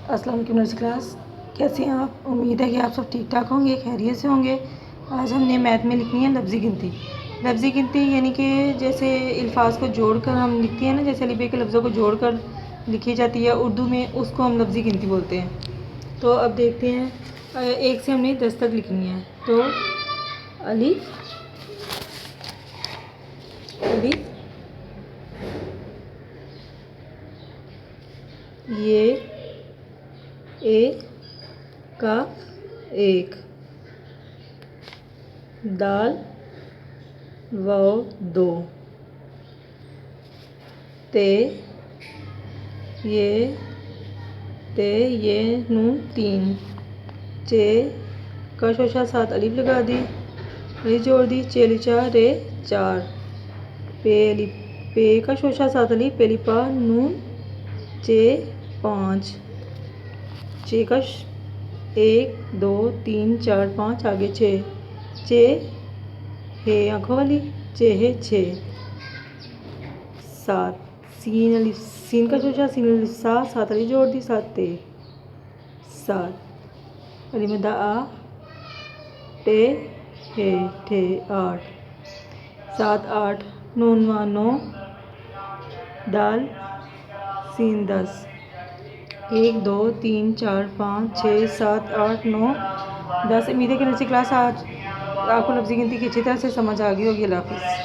السلام علیکم nursery class, کیسے ہیں آپ؟ امید ہے کہ آپ سب ٹھیک ٹھاک ہوں گے، خیریت سے ہوں گے۔ آج ہم نے میتھ میں لکھنی ہے لفظی گنتی۔ لفظی گنتی یعنی کہ جیسے الفاظ کو جوڑ کر ہم لکھتے ہیں نا، جیسے الف ب کے لفظوں کو جوڑ کر لکھی جاتی ہے اردو میں، اس کو ہم لفظی گنتی بولتے ہیں۔ تو اب دیکھتے ہیں، ایک سے ہم نے 10 تک لکھنی ہے۔ تو الف یہ کاف ایک، دال واو دو، تے یہ نون تین، چے کا شوشہ 7 الف لگا دی، جوڑ دی، چیلی چار رے چار، پے کا شوشہ 7 الف، پہلی پا نون، چے 5، چے کا 1 2 3 4 5 آگے 6، چے ہے آنکھوں والی، چے ہے 6، 7 سین الف، سین کا شوشہ سین الف 7 الف جوڑ دی، 7 تے 7، الف مدہ آ، ٹے ہے ٹھے 8، 7 8 نون 9، دال سین 10، 1 2 3 4 5 6 7 8 9 10۔ امید ہے کہ نرسری کلاس آج آپ کو لفظی گنتی کی اچھی طرح سے سمجھ آ گئی ہوگی۔ اللہ حافظ۔